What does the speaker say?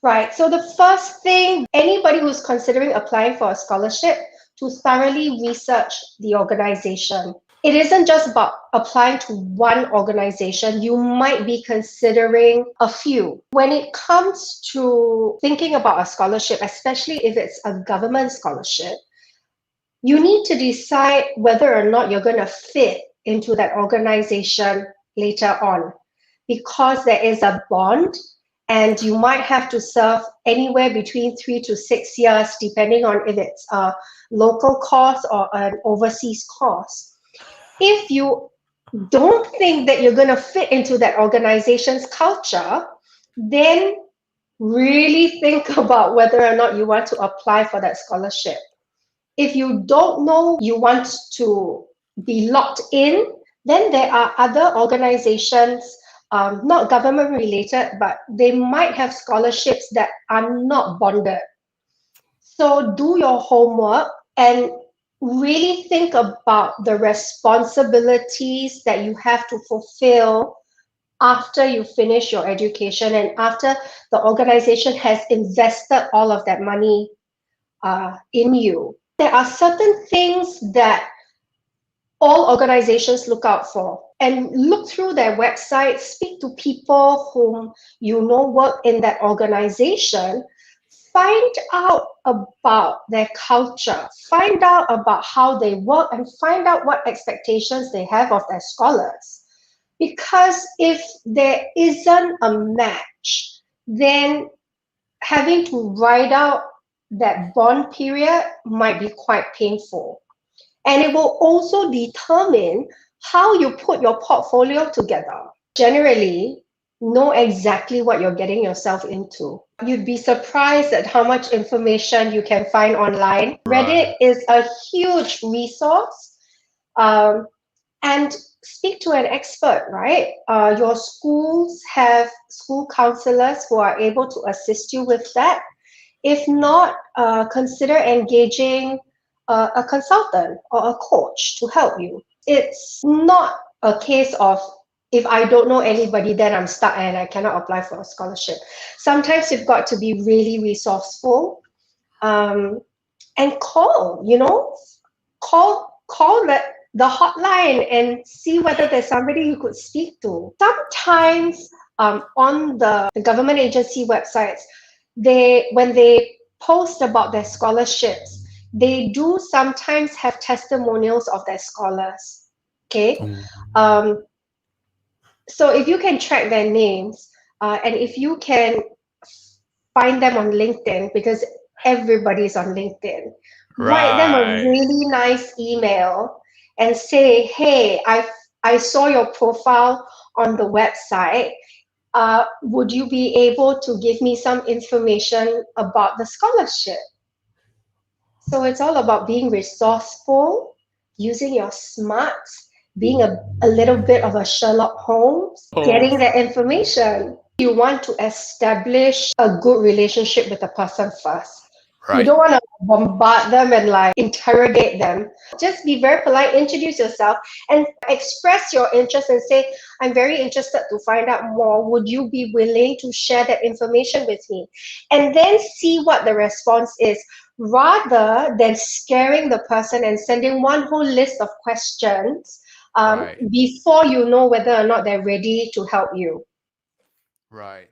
Right. So the first thing, anybody who's considering applying for a scholarship, to thoroughly research the organization. It isn't just about applying to one organization. You might be considering a few. When it comes to thinking about a scholarship, especially if it's a government scholarship, you need to decide whether or not you're going to fit into that organization later on, because there is a bond and you might have to serve anywhere between 3 to 6 years, depending on if it's a local course or an overseas course. If you don't think that you're going to fit into that organization's culture, then really think about whether or not you want to apply for that scholarship. If you don't know you want to be locked in, then there are other organizations, not government related, but they might have scholarships that are not bonded. So do your homework and really think about the responsibilities that you have to fulfill after you finish your education and after the organization has invested all of that money in you. There are certain things that all organizations look out for, and look through their website, speak to people whom you know work in that organization, find out about their culture, find out about how they work, and find out what expectations they have of their scholars. Because if there isn't a match, then having to ride out that bond period might be quite painful. And it will also determine how you put your portfolio together. Generally, know exactly what you're getting yourself into. You'd be surprised at how much information you can find online. Reddit is a huge resource. And speak to an expert, right? Your schools have school counselors who are able to assist you with that. If not, consider engaging a consultant or a coach to help you. It's not a case of, if I don't know anybody, then I'm stuck and I cannot apply for a scholarship. Sometimes you've got to be really resourceful, and call the hotline and see whether there's somebody you could speak to. Sometimes on the government agency websites, when they post about their scholarships, they do sometimes have testimonials of their scholars. Okay. So if you can track their names, and if you can find them on LinkedIn, because everybody's on LinkedIn, write them a really nice email and say, hey, I saw your profile on the website. Would you be able to give me some information about the scholarship? So it's all about being resourceful, using your smarts, being a little bit of a Sherlock Holmes, getting that information. You want to establish a good relationship with the person first. You don't want to bombard them and interrogate them. Just be very polite, introduce yourself, and express your interest and say, I'm very interested to find out more. Would you be willing to share that information with me? And then see what the response is, rather than scaring the person and sending one whole list of questions before you know whether or not they're ready to help you. Right.